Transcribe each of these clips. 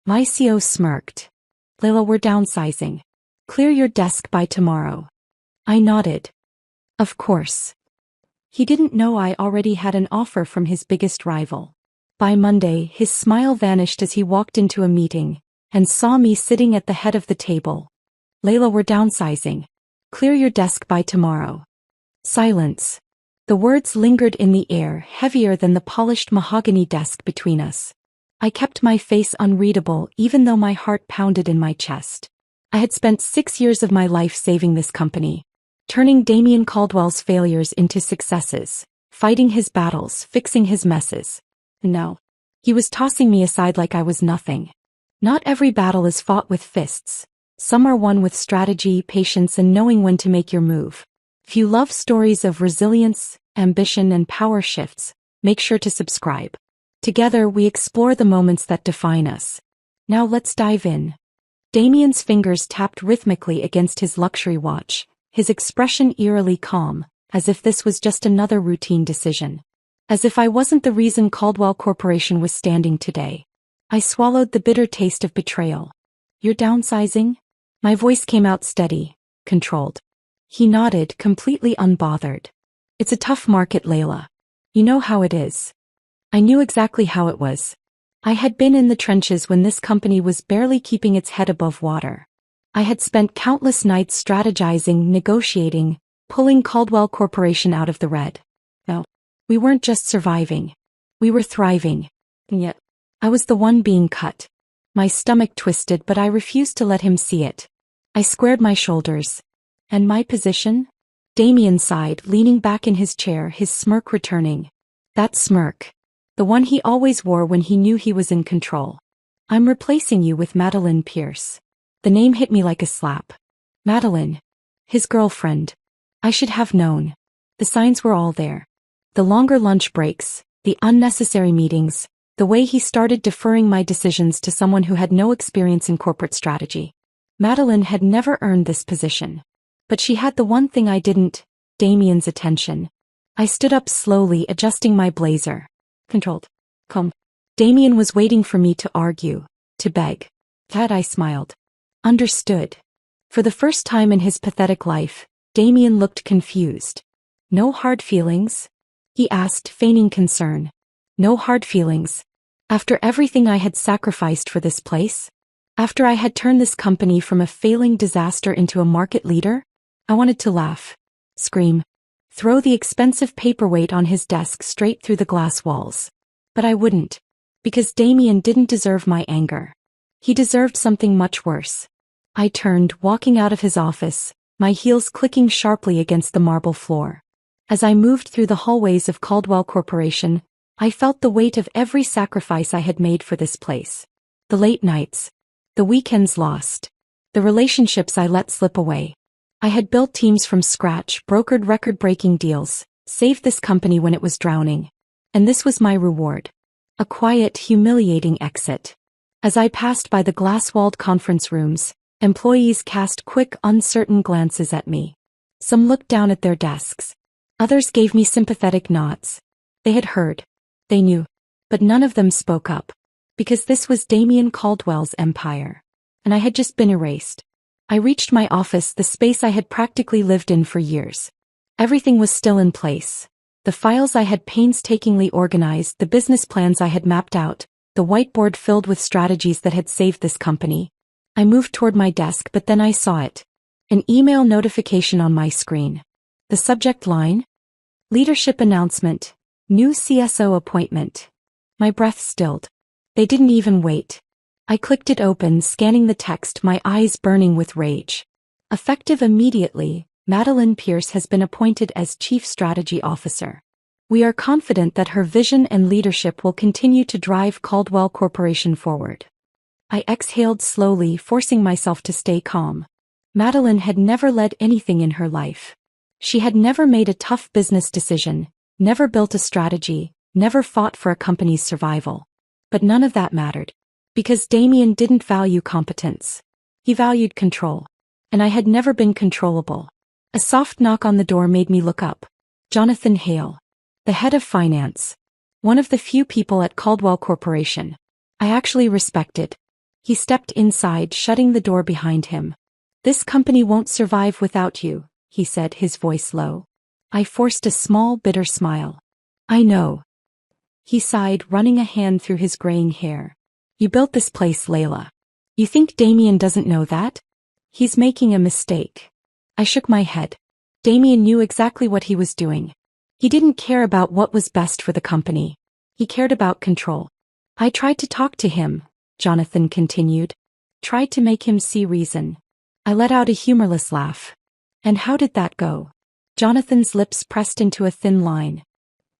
My CO smirked. Layla, we're downsizing. Clear your desk by tomorrow. I nodded. Of course. He didn't know I already had an offer from his biggest rival. By Monday, his smile vanished as he walked into a meeting and saw me sitting at the head of the table. Layla, we're downsizing. Clear your desk by tomorrow. Silence. The words lingered in the air, heavier than the polished mahogany desk between us. I kept my face unreadable even though my heart pounded in my chest. I had spent 6 years of my life saving this company, turning Damien Caldwell's failures into successes, fighting his battles, fixing his messes. No. He was tossing me aside like I was nothing. Not every battle is fought with fists. Some are won with strategy, patience, and knowing when to make your move. If you love stories of resilience, ambition, and power shifts, make sure to subscribe. Together, we explore the moments that define us. Now let's dive in. Damien's fingers tapped rhythmically against his luxury watch, his expression eerily calm, as if this was just another routine decision. As if I wasn't the reason Caldwell Corporation was standing today. I swallowed the bitter taste of betrayal. You're downsizing? My voice came out steady, controlled. He nodded, completely unbothered. It's a tough market, Layla. You know how it is. I knew exactly how it was. I had been in the trenches when this company was barely keeping its head above water. I had spent countless nights strategizing, negotiating, pulling Caldwell Corporation out of the red. No. We weren't just surviving. We were thriving. And yet, I was the one being cut. My stomach twisted, but I refused to let him see it. I squared my shoulders. And my position? Damien sighed, leaning back in his chair, his smirk returning. That smirk. The one he always wore when he knew he was in control. I'm replacing you with Madeline Pierce. The name hit me like a slap. Madeline. His girlfriend. I should have known. The signs were all there. The longer lunch breaks, the unnecessary meetings, the way he started deferring my decisions to someone who had no experience in corporate strategy. Madeline had never earned this position. But she had the one thing I didn't, Damien's attention. I stood up slowly, adjusting my blazer. Controlled. Calm. Damien was waiting for me to argue, to beg. That I smiled. Understood. For the first time in his pathetic life, Damien looked confused. No hard feelings? He asked, feigning concern. No hard feelings. After everything I had sacrificed for this place? After I had turned this company from a failing disaster into a market leader? I wanted to laugh. Scream. Throw the expensive paperweight on his desk straight through the glass walls. But I wouldn't. Because Damien didn't deserve my anger. He deserved something much worse. I turned, walking out of his office, my heels clicking sharply against the marble floor. As I moved through the hallways of Caldwell Corporation, I felt the weight of every sacrifice I had made for this place. The late nights. The weekends lost. The relationships I let slip away. I had built teams from scratch, brokered record-breaking deals, saved this company when it was drowning. And this was my reward. A quiet, humiliating exit. As I passed by the glass-walled conference rooms, employees cast quick, uncertain glances at me. Some looked down at their desks. Others gave me sympathetic nods. They had heard. They knew. But none of them spoke up. Because this was Damien Caldwell's empire. And I had just been erased. I reached my office, the space I had practically lived in for years. Everything was still in place. The files I had painstakingly organized, the business plans I had mapped out, the whiteboard filled with strategies that had saved this company. I moved toward my desk, but then I saw it. An email notification on my screen. The subject line? Leadership announcement. New CSO appointment. My breath stilled. They didn't even wait. I clicked it open, scanning the text, my eyes burning with rage. Effective immediately, Madeline Pierce has been appointed as Chief Strategy Officer. We are confident that her vision and leadership will continue to drive Caldwell Corporation forward. I exhaled slowly, forcing myself to stay calm. Madeline had never led anything in her life. She had never made a tough business decision, never built a strategy, never fought for a company's survival. But none of that mattered. Because Damien didn't value competence. He valued control. And I had never been controllable. A soft knock on the door made me look up. Jonathan Hale. The head of finance. One of the few people at Caldwell Corporation I actually respected. He stepped inside, shutting the door behind him. "This company won't survive without you," he said, his voice low. I forced a small, bitter smile. "I know." He sighed, running a hand through his graying hair. "You built this place, Layla. You think Damien doesn't know that? He's making a mistake." I shook my head. Damien knew exactly what he was doing. He didn't care about what was best for the company. He cared about control. "I tried to talk to him," Jonathan continued. "Tried to make him see reason." I let out a humorless laugh. "And how did that go?" Jonathan's lips pressed into a thin line.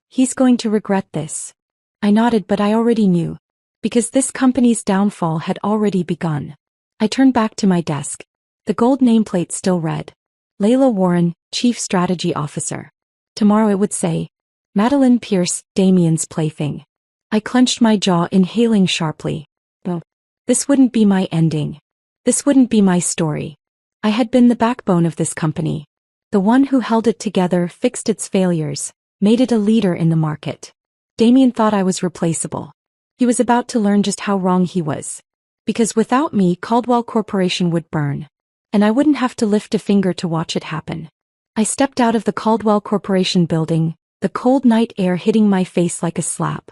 "He's going to regret this." I nodded, but I already knew. Because this company's downfall had already begun. I turned back to my desk. The gold nameplate still read, "Layla Warren, Chief Strategy Officer." Tomorrow it would say, "Madeline Pierce, Damien's plaything." I clenched my jaw, inhaling sharply. Oh, this wouldn't be my ending. This wouldn't be my story. I had been the backbone of this company. The one who held it together, fixed its failures, made it a leader in the market. Damien thought I was replaceable. He was about to learn just how wrong he was. Because without me, Caldwell Corporation would burn. And I wouldn't have to lift a finger to watch it happen. I stepped out of the Caldwell Corporation building, the cold night air hitting my face like a slap.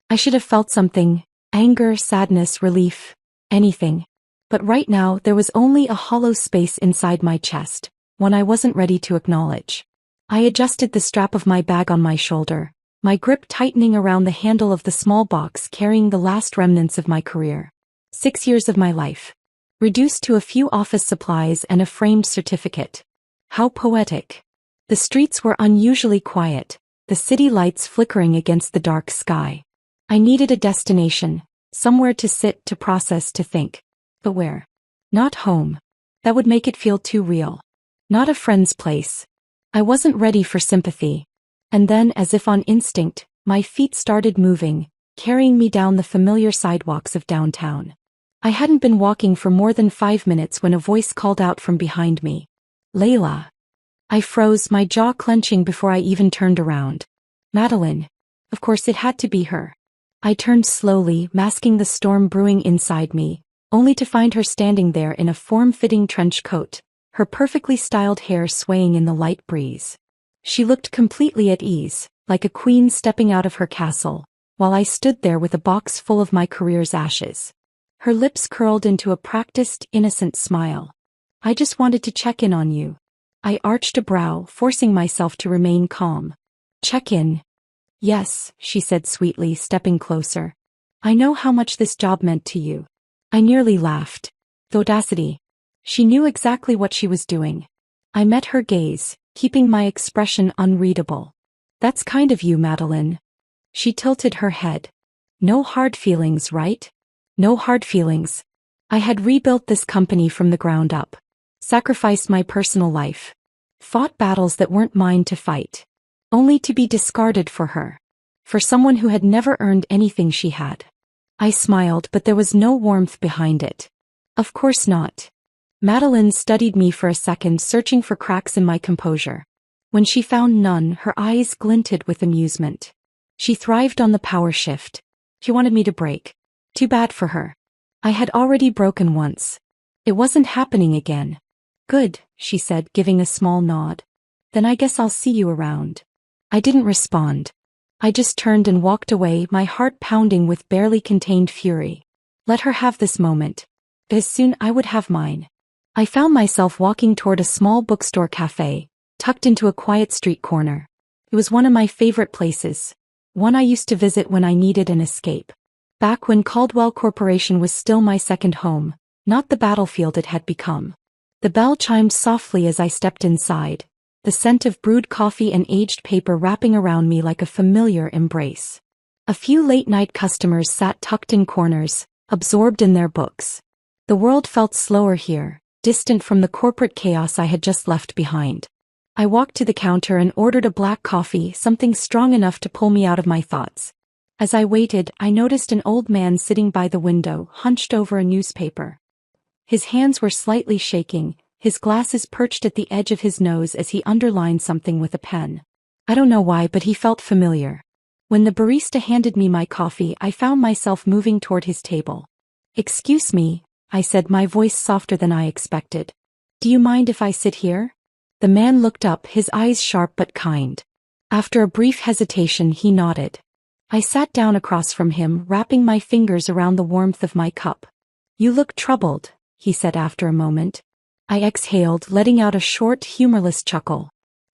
I should have felt something, anger, sadness, relief, anything. But right now there was only a hollow space inside my chest, one I wasn't ready to acknowledge. I adjusted the strap of my bag on my shoulder, my grip tightening around the handle of the small box carrying the last remnants of my career. 6 years of my life. Reduced to a few office supplies and a framed certificate. How poetic. The streets were unusually quiet, the city lights flickering against the dark sky. I needed a destination, somewhere to sit, to process, to think. But where? Not home. That would make it feel too real. Not a friend's place. I wasn't ready for sympathy. And then, as if on instinct, my feet started moving, carrying me down the familiar sidewalks of downtown. I hadn't been walking for more than 5 minutes when a voice called out from behind me. "Layla." I froze, my jaw clenching before I even turned around. Madeline. Of course it had to be her. I turned slowly, masking the storm brewing inside me, only to find her standing there in a form-fitting trench coat, her perfectly styled hair swaying in the light breeze. She looked completely at ease, like a queen stepping out of her castle, while I stood there with a box full of my career's ashes. Her lips curled into a practiced, innocent smile. "I just wanted to check in on you." I arched a brow, forcing myself to remain calm. "Check in?" "Yes," she said sweetly, stepping closer. "I know how much this job meant to you." I nearly laughed. The audacity. She knew exactly what she was doing. I met her gaze, keeping my expression unreadable. "That's kind of you, Madeline." She tilted her head. "No hard feelings, right?" No hard feelings. I had rebuilt this company from the ground up. Sacrificed my personal life. Fought battles that weren't mine to fight. Only to be discarded for her. For someone who had never earned anything she had. I smiled, but there was no warmth behind it. "Of course not." Madeline studied me for a second, searching for cracks in my composure. When she found none, her eyes glinted with amusement. She thrived on the power shift. She wanted me to break. Too bad for her. I had already broken once. It wasn't happening again. "Good," she said, giving a small nod. "Then I guess I'll see you around." I didn't respond. I just turned and walked away, my heart pounding with barely contained fury. Let her have this moment. As soon I would have mine. I found myself walking toward a small bookstore cafe, tucked into a quiet street corner. It was one of my favorite places. One I used to visit when I needed an escape. Back when Caldwell Corporation was still my second home, not the battlefield it had become. The bell chimed softly as I stepped inside, the scent of brewed coffee and aged paper wrapping around me like a familiar embrace. A few late-night customers sat tucked in corners, absorbed in their books. The world felt slower here, distant from the corporate chaos I had just left behind. I walked to the counter and ordered a black coffee, something strong enough to pull me out of my thoughts. As I waited, I noticed an old man sitting by the window, hunched over a newspaper. His hands were slightly shaking, his glasses perched at the edge of his nose as he underlined something with a pen. I don't know why, but he felt familiar. When the barista handed me my coffee, I found myself moving toward his table. "Excuse me," I said, my voice softer than I expected. Do you mind if I sit here? The man looked up, his eyes sharp but kind. After a brief hesitation, he nodded. I sat down across from him, wrapping my fingers around the warmth of my cup. You look troubled, he said after a moment. I exhaled, letting out a short, humorless chuckle.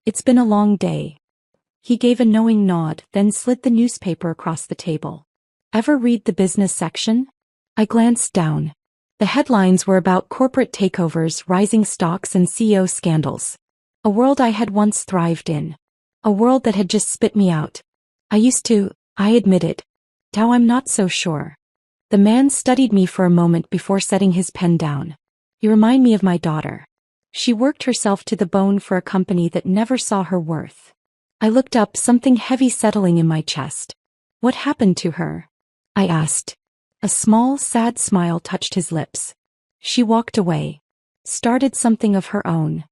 It's been a long day. He gave a knowing nod, then slid the newspaper across the table. Ever read the business section? I glanced down. The headlines were about corporate takeovers, rising stocks, and CEO scandals. A world I had once thrived in. A world that had just spit me out. I admitted. Now I'm not so sure. The man studied me for a moment before setting his pen down. You remind me of my daughter. She worked herself to the bone for a company that never saw her worth. I looked up, something heavy settling in my chest. What happened to her? I asked. A small, sad smile touched his lips. She walked away. Started something of her own.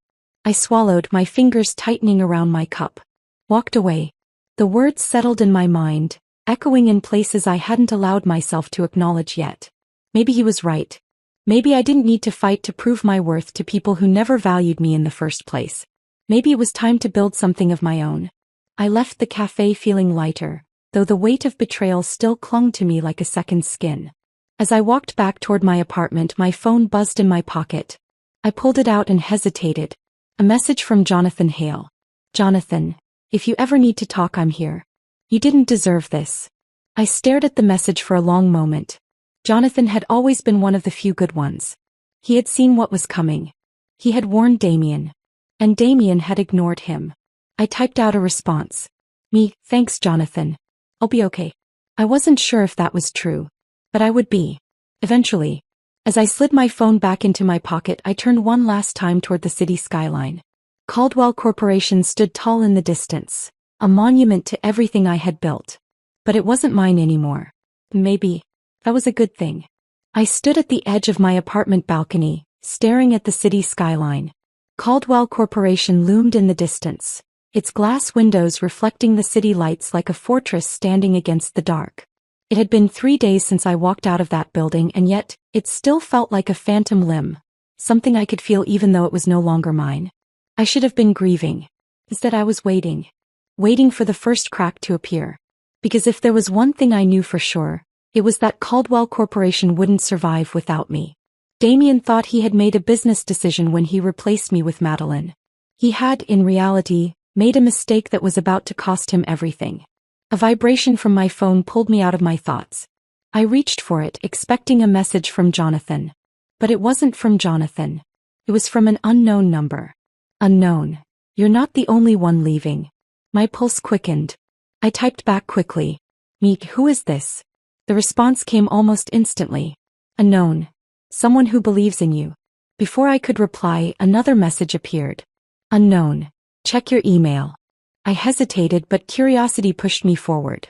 I swallowed, my fingers tightening around my cup. Walked away. The words settled in my mind, echoing in places I hadn't allowed myself to acknowledge yet. Maybe he was right. Maybe I didn't need to fight to prove my worth to people who never valued me in the first place. Maybe it was time to build something of my own. I left the cafe feeling lighter, though the weight of betrayal still clung to me like a second skin. As I walked back toward my apartment, my phone buzzed in my pocket. I pulled it out and hesitated. A message from Jonathan Hale. Jonathan, if you ever need to talk, I'm here. You didn't deserve this. I stared at the message for a long moment. Jonathan had always been one of the few good ones. He had seen what was coming. He had warned Damien. And Damien had ignored him. I typed out a response. Thanks, Jonathan. I'll be okay. I wasn't sure if that was true. But I would be. Eventually. As I slid my phone back into my pocket, I turned one last time toward the city skyline. Caldwell Corporation stood tall in the distance, a monument to everything I had built. But it wasn't mine anymore. Maybe that was a good thing. I stood at the edge of my apartment balcony, staring at the city skyline. Caldwell Corporation loomed in the distance, its glass windows reflecting the city lights like a fortress standing against the dark. It had been 3 days since I walked out of that building, and yet, it still felt like a phantom limb, something I could feel even though it was no longer mine. I should have been grieving. Instead, I was waiting for the first crack to appear. Because if there was one thing I knew for sure, it was that Caldwell Corporation wouldn't survive without me. Damien thought he had made a business decision when he replaced me with Madeline. He had, in reality, made a mistake that was about to cost him everything. A vibration from my phone pulled me out of my thoughts. I reached for it, expecting a message from Jonathan. But it wasn't from Jonathan. It was from an unknown number. Unknown. You're not the only one leaving. My pulse quickened. I typed back quickly. Who is this? The response came almost instantly. Unknown. Someone who believes in you. Before I could reply, another message appeared. Unknown. Check your email. I hesitated, but curiosity pushed me forward.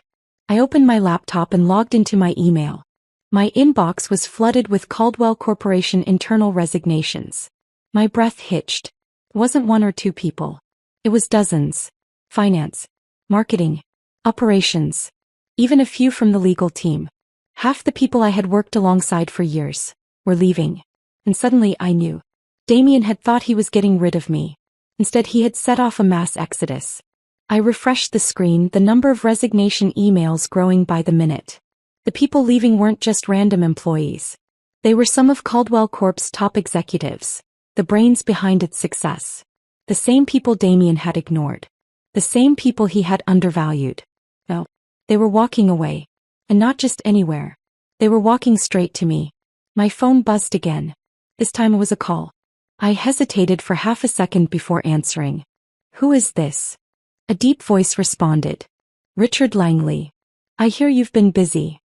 I opened my laptop and logged into my email. My inbox was flooded with Caldwell Corporation internal resignations. My breath hitched. It wasn't one or two people. It was dozens. Finance, marketing, operations, even a few from the legal team. Half the people I had worked alongside for years were leaving. And suddenly I knew. Damien had thought he was getting rid of me. Instead, he had set off a mass exodus. I refreshed the screen, the number of resignation emails growing by the minute. The people leaving weren't just random employees. They were some of Caldwell Corp's top executives, the brains behind its success. The same people Damien had ignored. The same people he had undervalued. No, they were walking away. And not just anywhere. They were walking straight to me. My phone buzzed again. This time it was a call. I hesitated for half a second before answering. Who is this? A deep voice responded. Richard Langley. I hear you've been busy.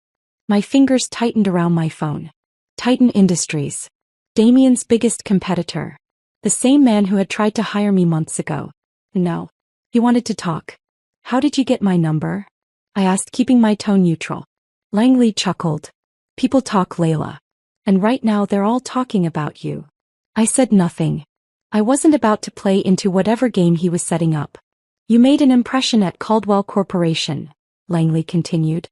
My fingers tightened around my phone. Titan Industries. Damien's biggest competitor. The same man who had tried to hire me months ago. No. He wanted to talk. How did you get my number? I asked, keeping my tone neutral. Langley chuckled. People talk, Layla. And right now they're all talking about you. I said nothing. I wasn't about to play into whatever game he was setting up. You made an impression at Caldwell Corporation, Langley continued.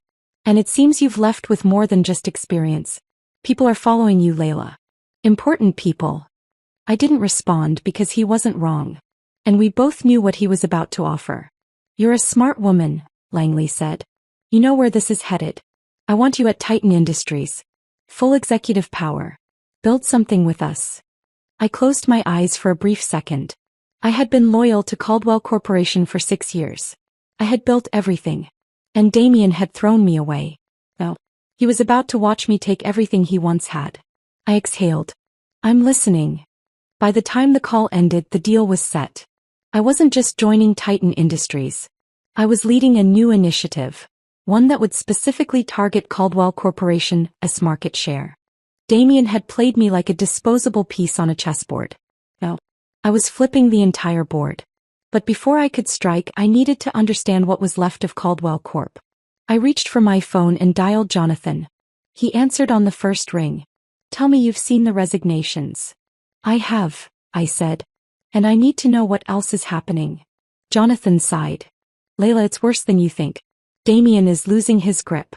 And it seems you've left with more than just experience. People are following you, Layla. Important people. I didn't respond because he wasn't wrong. And we both knew what he was about to offer. You're a smart woman, Langley said. You know where this is headed. I want you at Titan Industries. Full executive power. Build something with us. I closed my eyes for a brief second. I had been loyal to Caldwell Corporation for 6 years. I had built everything. And Damien had thrown me away. No. He was about to watch me take everything he once had. I exhaled. I'm listening. By the time the call ended, the deal was set. I wasn't just joining Titan Industries. I was leading a new initiative. One that would specifically target Caldwell Corporation as market share. Damien had played me like a disposable piece on a chessboard. No. I was flipping the entire board. But before I could strike, I needed to understand what was left of Caldwell Corp. I reached for my phone and dialed Jonathan. He answered on the first ring. Tell me you've seen the resignations. I have, I said. And I need to know what else is happening. Jonathan sighed. Layla, it's worse than you think. Damien is losing his grip.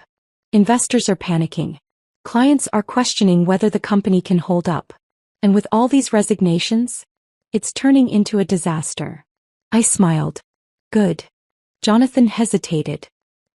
Investors are panicking. Clients are questioning whether the company can hold up. And with all these resignations, it's turning into a disaster. I smiled. Good. Jonathan hesitated.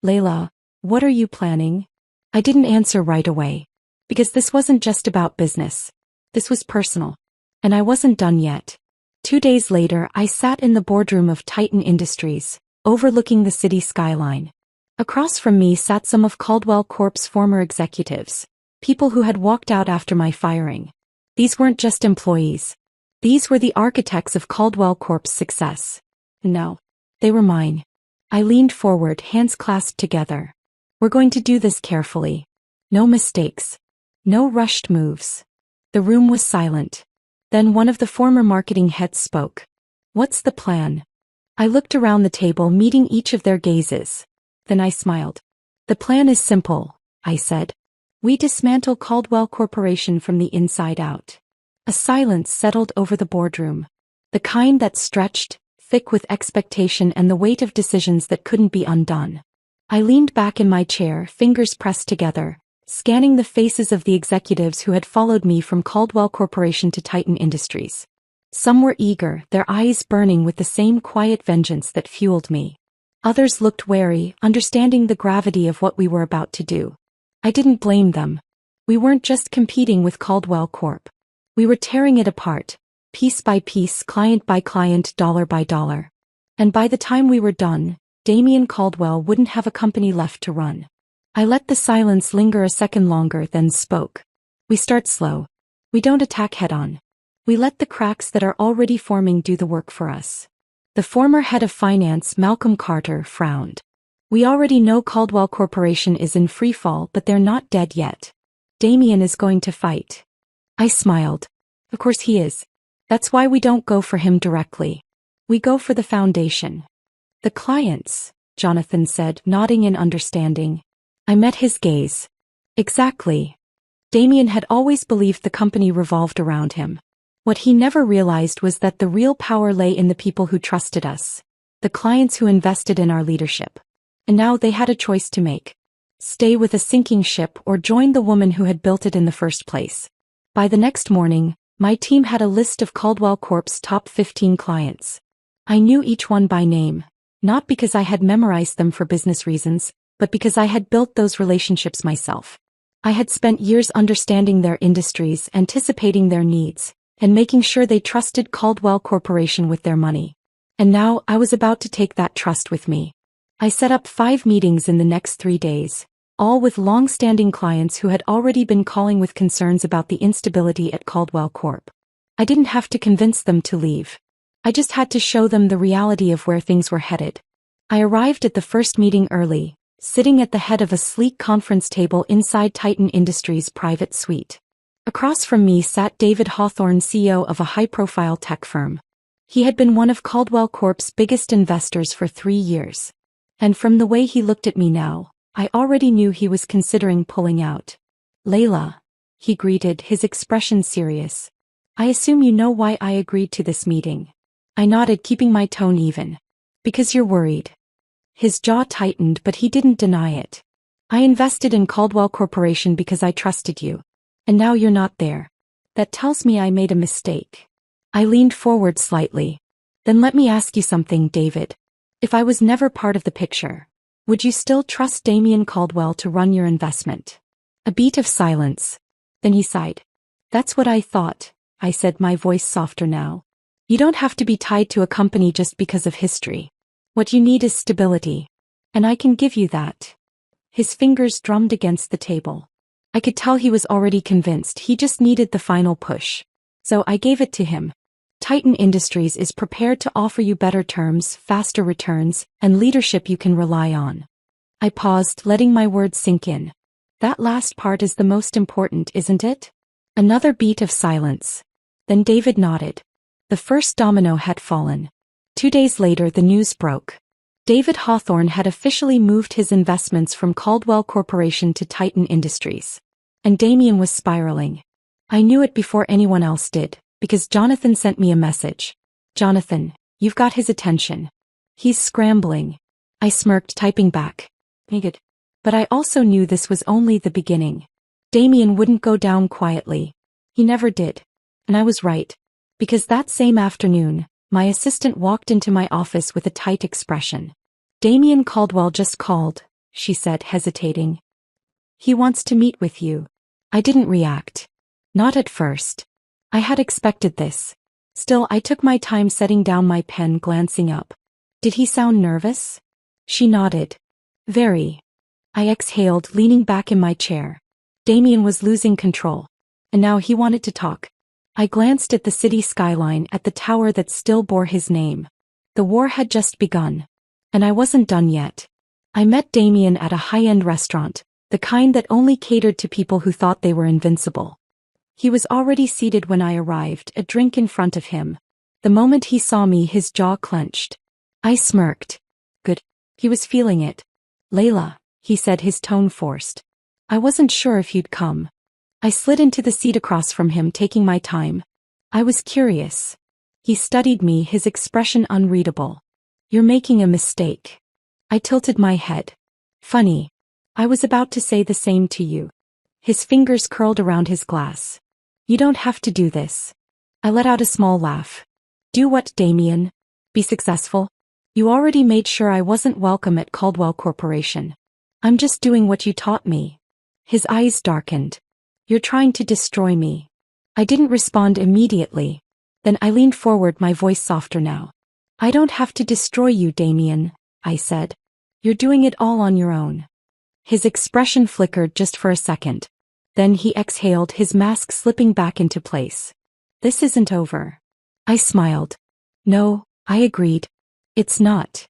Layla, what are you planning? I didn't answer right away. Because this wasn't just about business. This was personal. And I wasn't done yet. 2 days later, I sat in the boardroom of Titan Industries, overlooking the city skyline. Across from me sat some of Caldwell Corp's former executives, people who had walked out after my firing. These weren't just employees. These were the architects of Caldwell Corp's success. No, they were mine. I leaned forward, hands clasped together. We're going to do this carefully. No mistakes. No rushed moves. The room was silent. Then one of the former marketing heads spoke. What's the plan? I looked around the table, meeting each of their gazes. Then I smiled. The plan is simple, I said. We dismantle Caldwell Corporation from the inside out. A silence settled over the boardroom. The kind that stretched, thick with expectation and the weight of decisions that couldn't be undone. I leaned back in my chair, fingers pressed together, scanning the faces of the executives who had followed me from Caldwell Corporation to Titan Industries. Some were eager, their eyes burning with the same quiet vengeance that fueled me. Others looked wary, understanding the gravity of what we were about to do. I didn't blame them. We weren't just competing with Caldwell Corp. We were tearing it apart, piece by piece, client by client, dollar by dollar. And by the time we were done, Damien Caldwell wouldn't have a company left to run. I let the silence linger a second longer, then spoke. We start slow. We don't attack head-on. We let the cracks that are already forming do the work for us. The former head of finance, Malcolm Carter, frowned. We already know Caldwell Corporation is in freefall, but they're not dead yet. Damien is going to fight. I smiled. Of course he is. That's why we don't go for him directly. We go for the foundation. The clients, Jonathan said, nodding in understanding. I met his gaze. Exactly. Damien had always believed the company revolved around him. What he never realized was that the real power lay in the people who trusted us, the clients who invested in our leadership. And now they had a choice to make. Stay with a sinking ship or join the woman who had built it in the first place. By the next morning, my team had a list of Caldwell Corp's top 15 clients. I knew each one by name, not because I had memorized them for business reasons, but because I had built those relationships myself. I had spent years understanding their industries, anticipating their needs, and making sure they trusted Caldwell Corporation with their money. And now I was about to take that trust with me. I set up 5 meetings in the next 3 days, all with long-standing clients who had already been calling with concerns about the instability at Caldwell Corp. I didn't have to convince them to leave. I just had to show them the reality of where things were headed. I arrived at the first meeting early, sitting at the head of a sleek conference table inside Titan Industries' private suite. Across from me sat David Hawthorne, CEO of a high-profile tech firm. He had been one of Caldwell Corp's biggest investors for 3 years. And from the way he looked at me now, I already knew he was considering pulling out. Layla, he greeted, his expression serious. I assume you know why I agreed to this meeting. I nodded, keeping my tone even. Because you're worried. His jaw tightened, but he didn't deny it. I invested in Caldwell Corporation because I trusted you. And now you're not there. That tells me I made a mistake. I leaned forward slightly. Then let me ask you something, David. If I was never part of the picture, would you still trust Damien Caldwell to run your investment? A beat of silence. Then he sighed. That's what I thought, I said, my voice softer now. You don't have to be tied to a company just because of history. What you need is stability. And I can give you that. His fingers drummed against the table. I could tell he was already convinced, he just needed the final push. So I gave it to him. Titan Industries is prepared to offer you better terms, faster returns, and leadership you can rely on. I paused, letting my words sink in. That last part is the most important, isn't it? Another beat of silence. Then David nodded. The first domino had fallen. 2 days later the news broke. David Hawthorne had officially moved his investments from Caldwell Corporation to Titan Industries. And Damien was spiraling. I knew it before anyone else did, because Jonathan sent me a message. Jonathan, you've got his attention. He's scrambling. I smirked, typing back. Good. But I also knew this was only the beginning. Damien wouldn't go down quietly. He never did. And I was right. Because that same afternoon, my assistant walked into my office with a tight expression. Damien Caldwell just called, she said, hesitating. He wants to meet with you. I didn't react. Not at first. I had expected this. Still, I took my time setting down my pen, glancing up. Did he sound nervous? She nodded. Very. I exhaled, leaning back in my chair. Damien was losing control. And now he wanted to talk. I glanced at the city skyline, at the tower that still bore his name. The war had just begun. And I wasn't done yet. I met Damien at a high-end restaurant, the kind that only catered to people who thought they were invincible. He was already seated when I arrived, a drink in front of him. The moment he saw me, his jaw clenched. I smirked. Good. He was feeling it. Layla, he said, his tone forced. I wasn't sure if you'd come. I slid into the seat across from him, taking my time. I was curious. He studied me, his expression unreadable. You're making a mistake. I tilted my head. Funny. I was about to say the same to you. His fingers curled around his glass. You don't have to do this. I let out a small laugh. Do what, Damien? Be successful? You already made sure I wasn't welcome at Caldwell Corporation. I'm just doing what you taught me. His eyes darkened. You're trying to destroy me. I didn't respond immediately. Then I leaned forward, my voice softer now. I don't have to destroy you, Damien, I said. You're doing it all on your own. His expression flickered just for a second. Then he exhaled, his mask slipping back into place. This isn't over. I smiled. No, I agreed. It's not.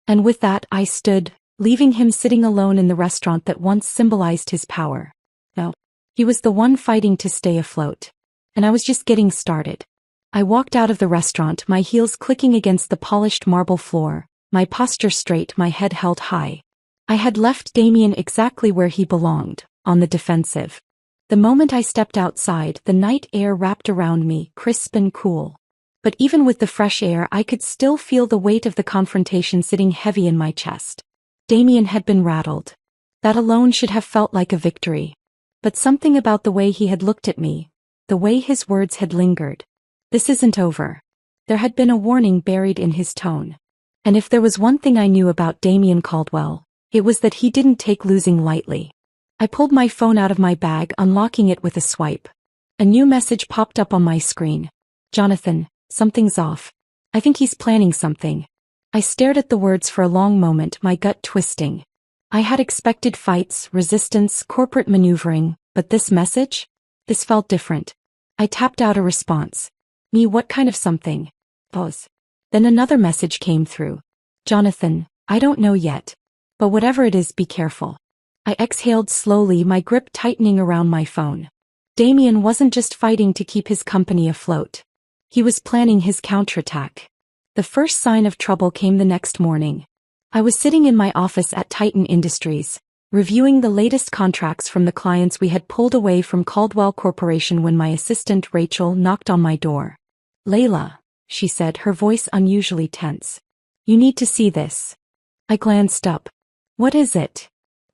And with that I stood, leaving him sitting alone in the restaurant that once symbolized his power. No. He was the one fighting to stay afloat. And I was just getting started. I walked out of the restaurant, my heels clicking against the polished marble floor, my posture straight, my head held high. I had left Damien exactly where he belonged, on the defensive. The moment I stepped outside, the night air wrapped around me, crisp and cool. But even with the fresh air, I could still feel the weight of the confrontation sitting heavy in my chest. Damien had been rattled. That alone should have felt like a victory. But something about the way he had looked at me, the way his words had lingered. This isn't over. There had been a warning buried in his tone. And if there was one thing I knew about Damien Caldwell, it was that he didn't take losing lightly. I pulled my phone out of my bag, unlocking it with a swipe. A new message popped up on my screen. Jonathan, something's off. I think he's planning something. I stared at the words for a long moment, my gut twisting. I had expected fights, resistance, corporate maneuvering, but this message? This felt different. I tapped out a response. Me, what kind of something? Pause. Then another message came through. Jonathan, I don't know yet. But whatever it is, be careful. I exhaled slowly, my grip tightening around my phone. Damien wasn't just fighting to keep his company afloat. He was planning his counterattack. The first sign of trouble came the next morning. I was sitting in my office at Titan Industries, reviewing the latest contracts from the clients we had pulled away from Caldwell Corporation when my assistant Rachel knocked on my door. Layla, she said, her voice unusually tense. You need to see this. I glanced up. What is it?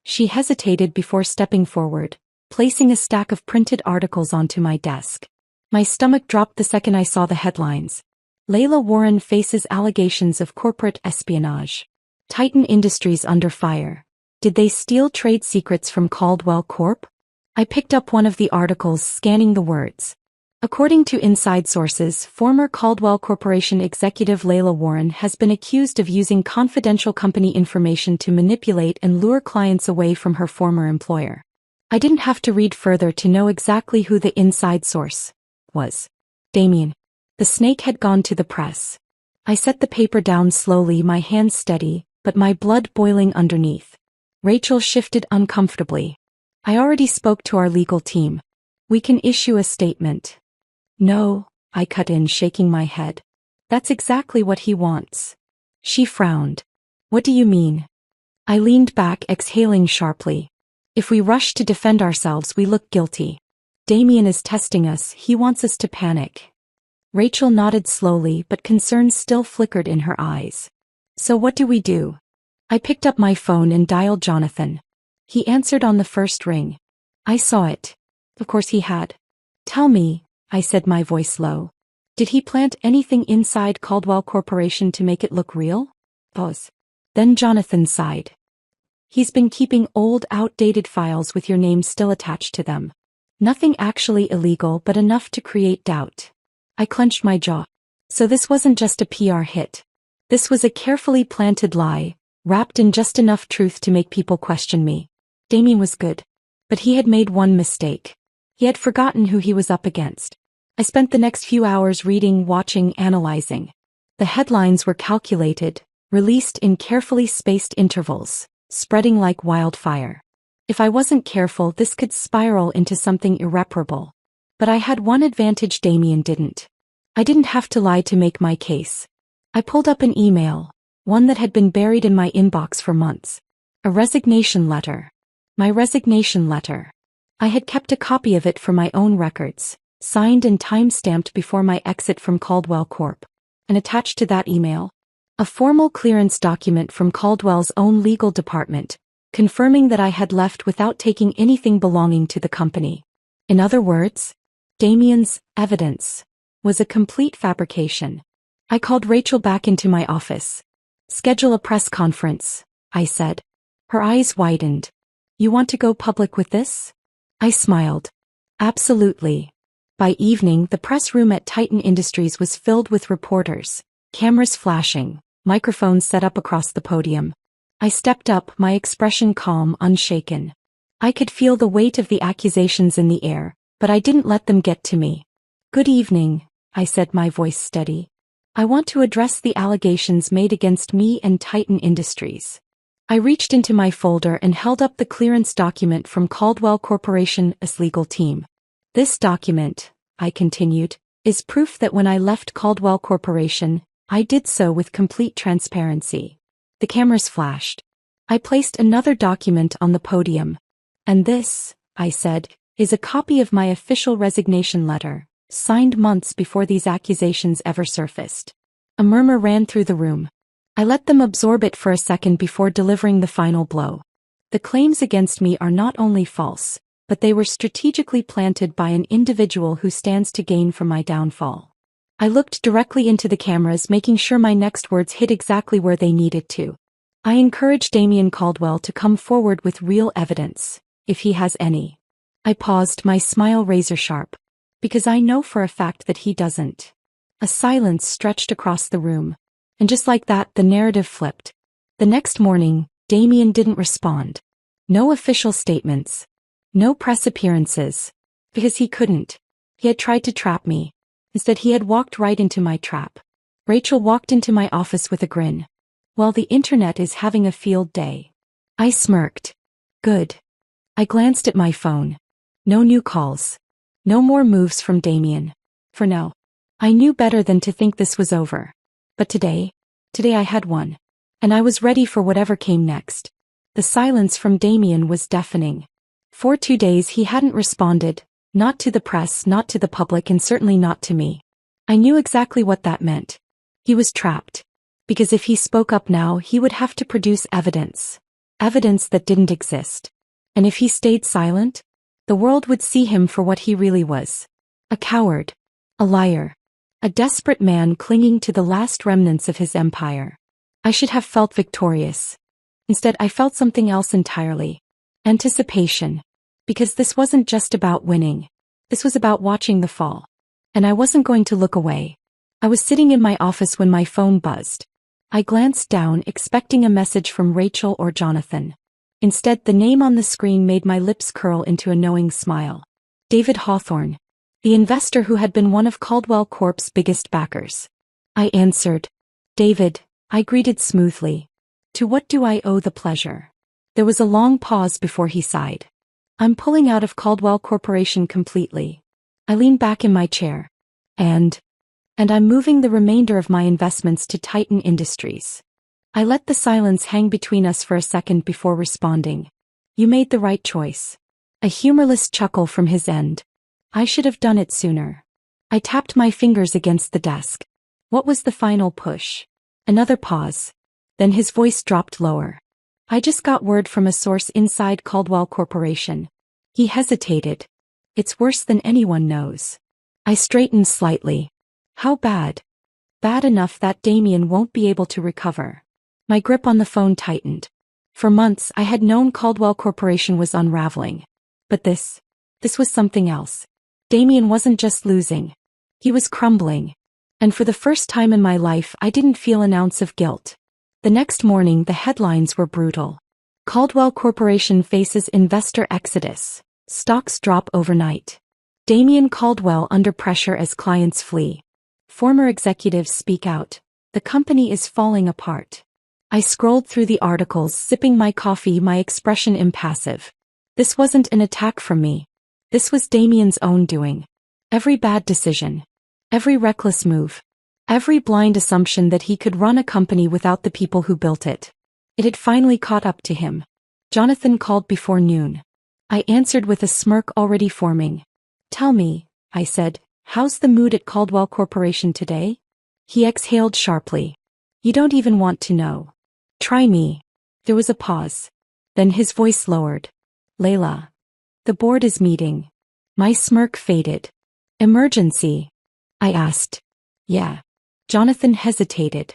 She hesitated before stepping forward, placing a stack of printed articles onto my desk. My stomach dropped the second I saw the headlines. Layla Warren faces allegations of corporate espionage. Titan Industries under fire. Did they steal trade secrets from Caldwell Corp? I picked up one of the articles, scanning the words. According to inside sources, former Caldwell Corporation executive Layla Warren has been accused of using confidential company information to manipulate and lure clients away from her former employer. I didn't have to read further to know exactly who the inside source was. Damien. The snake had gone to the press. I set the paper down slowly, my hands steady, but my blood boiling underneath. Rachel shifted uncomfortably. I already spoke to our legal team. We can issue a statement. No, I cut in, shaking my head. That's exactly what he wants. She frowned. What do you mean? I leaned back, exhaling sharply. If we rush to defend ourselves, we look guilty. Damien is testing us, he wants us to panic. Rachel nodded slowly, but concern still flickered in her eyes. So what do we do? I picked up my phone and dialed Jonathan. He answered on the first ring. I saw it. Of course he had. Tell me, I said, my voice low. Did he plant anything inside Caldwell Corporation to make it look real? Pause. Then Jonathan sighed. He's been keeping old, outdated files with your name still attached to them. Nothing actually illegal, but enough to create doubt. I clenched my jaw. So this wasn't just a PR hit. This was a carefully planted lie, wrapped in just enough truth to make people question me. Damien was good. But he had made one mistake. He had forgotten who he was up against. I spent the next few hours reading, watching, analyzing. The headlines were calculated, released in carefully spaced intervals, spreading like wildfire. If I wasn't careful, this could spiral into something irreparable. But I had one advantage Damien didn't. I didn't have to lie to make my case. I pulled up an email, one that had been buried in my inbox for months. A resignation letter. My resignation letter. I had kept a copy of it for my own records, signed and time-stamped before my exit from Caldwell Corp. And attached to that email, a formal clearance document from Caldwell's own legal department, confirming that I had left without taking anything belonging to the company. In other words, Damien's evidence was a complete fabrication. I called Rachel back into my office. Schedule a press conference, I said. Her eyes widened. You want to go public with this? I smiled. Absolutely. By evening, the press room at Titan Industries was filled with reporters, cameras flashing, microphones set up across the podium. I stepped up, my expression calm, unshaken. I could feel the weight of the accusations in the air, but I didn't let them get to me. Good evening, I said, my voice steady. I want to address the allegations made against me and Titan Industries. I reached into my folder and held up the clearance document from Caldwell Corporation's legal team. This document, I continued, is proof that when I left Caldwell Corporation, I did so with complete transparency. The cameras flashed. I placed another document on the podium. And this, I said, is a copy of my official resignation letter, signed months before these accusations ever surfaced. A murmur ran through the room. I let them absorb it for a second before delivering the final blow. The claims against me are not only false, but they were strategically planted by an individual who stands to gain from my downfall. I looked directly into the cameras, making sure my next words hit exactly where they needed to. I encouraged Damien Caldwell to come forward with real evidence, if he has any. I paused, my smile razor sharp. Because I know for a fact that he doesn't. A silence stretched across the room. And just like that, the narrative flipped. The next morning, Damien didn't respond. No official statements. No press appearances. Because he couldn't. He had tried to trap me. Instead, he had walked right into my trap. Rachel walked into my office with a grin. Well, the internet is having a field day. I smirked. Good. I glanced at my phone. No new calls. No more moves from Damien. For now. I knew better than to think this was over. But today I had one. And I was ready for whatever came next. The silence from Damien was deafening. For 2 days he hadn't responded, not to the press, not to the public, and certainly not to me. I knew exactly what that meant. He was trapped. Because if he spoke up now, he would have to produce evidence. Evidence that didn't exist. And if he stayed silent, the world would see him for what he really was. A coward. A liar. A desperate man clinging to the last remnants of his empire. I should have felt victorious. Instead, I felt something else entirely. Anticipation. Because this wasn't just about winning. This was about watching the fall. And I wasn't going to look away. I was sitting in my office when my phone buzzed. I glanced down, expecting a message from Rachel or Jonathan. Instead, the name on the screen made my lips curl into a knowing smile. David Hawthorne. The investor who had been one of Caldwell Corp's biggest backers. I answered. David, I greeted smoothly. To what do I owe the pleasure? There was a long pause before he sighed. I'm pulling out of Caldwell Corporation completely. I leaned back in my chair. And I'm moving the remainder of my investments to Titan Industries. I let the silence hang between us for a second before responding. You made the right choice. A humorless chuckle from his end. I should have done it sooner. I tapped my fingers against the desk. What was the final push? Another pause. Then his voice dropped lower. I just got word from a source inside Caldwell Corporation. He hesitated. It's worse than anyone knows. I straightened slightly. How bad? Bad enough that Damien won't be able to recover. My grip on the phone tightened. For months I had known Caldwell Corporation was unraveling. But this was something else. Damien wasn't just losing. He was crumbling. And for the first time in my life I didn't feel an ounce of guilt. The next morning the headlines were brutal. Caldwell Corporation faces investor exodus. Stocks drop overnight. Damien Caldwell under pressure as clients flee. Former executives speak out. The company is falling apart. I scrolled through the articles, sipping my coffee, my expression impassive. This wasn't an attack from me. This was Damien's own doing. Every bad decision. Every reckless move. Every blind assumption that he could run a company without the people who built it. It had finally caught up to him. Jonathan called before noon. I answered with a smirk already forming. Tell me, I said, how's the mood at Caldwell Corporation today? He exhaled sharply. You don't even want to know. Try me. There was a pause. Then his voice lowered. Layla. The board is meeting. My smirk faded. Emergency? I asked. Yeah. Jonathan hesitated.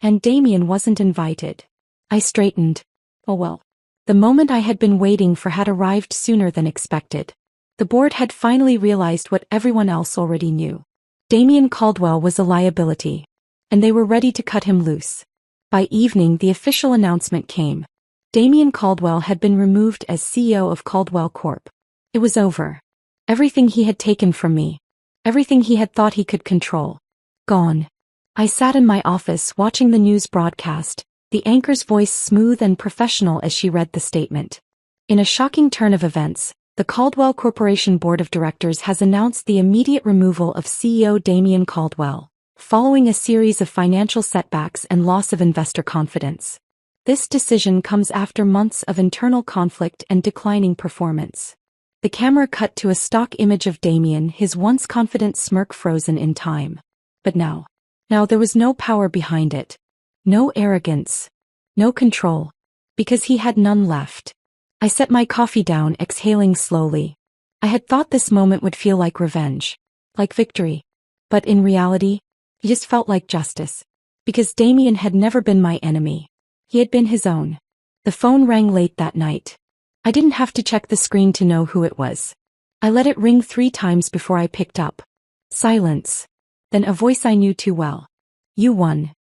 And Damien wasn't invited. I straightened. Oh well. The moment I had been waiting for had arrived sooner than expected. The board had finally realized what everyone else already knew. Damien Caldwell was a liability. And they were ready to cut him loose. By evening the official announcement came. Damien Caldwell had been removed as CEO of Caldwell Corp. It was over. Everything he had taken from me. Everything he had thought he could control. Gone. I sat in my office watching the news broadcast, the anchor's voice smooth and professional as she read the statement. In a shocking turn of events, the Caldwell Corporation Board of Directors has announced the immediate removal of CEO Damien Caldwell, following a series of financial setbacks and loss of investor confidence. This decision comes after months of internal conflict and declining performance. The camera cut to a stock image of Damien, his once confident smirk frozen in time. But now there was no power behind it. No arrogance. No control. Because he had none left. I set my coffee down, exhaling slowly. I had thought this moment would feel like revenge. Like victory. But in reality, it just felt like justice. Because Damien had never been my enemy. He had been his own. The phone rang late that night. I didn't have to check the screen to know who it was. I let it ring 3 times before I picked up. Silence. Then a voice I knew too well. You won.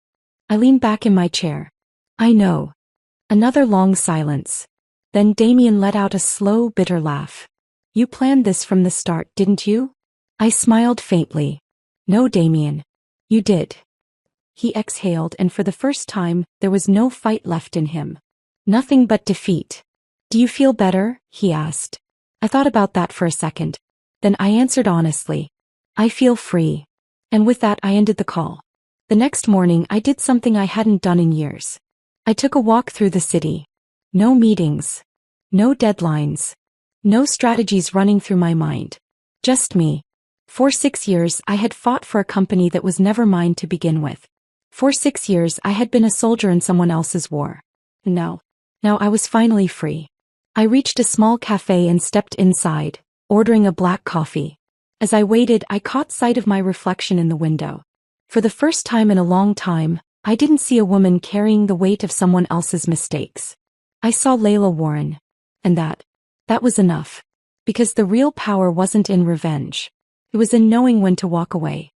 I leaned back in my chair. I know. Another long silence. Then Damien let out a slow, bitter laugh. You planned this from the start, didn't you? I smiled faintly. No, Damien. You did. He exhaled, and for the first time, there was no fight left in him. Nothing but defeat. Do you feel better? He asked. I thought about that for a second. Then I answered honestly. I feel free. And with that I ended the call. The next morning I did something I hadn't done in years. I took a walk through the city. No meetings. No deadlines. No strategies running through my mind. Just me. For 6 years I had fought for a company that was never mine to begin with. For 6 years I had been a soldier in someone else's war. Now I was finally free. I reached a small cafe and stepped inside, ordering a black coffee. As I waited, I caught sight of my reflection in the window. For the first time in a long time, I didn't see a woman carrying the weight of someone else's mistakes. I saw Layla Warren. And that was enough. Because the real power wasn't in revenge. It was in knowing when to walk away.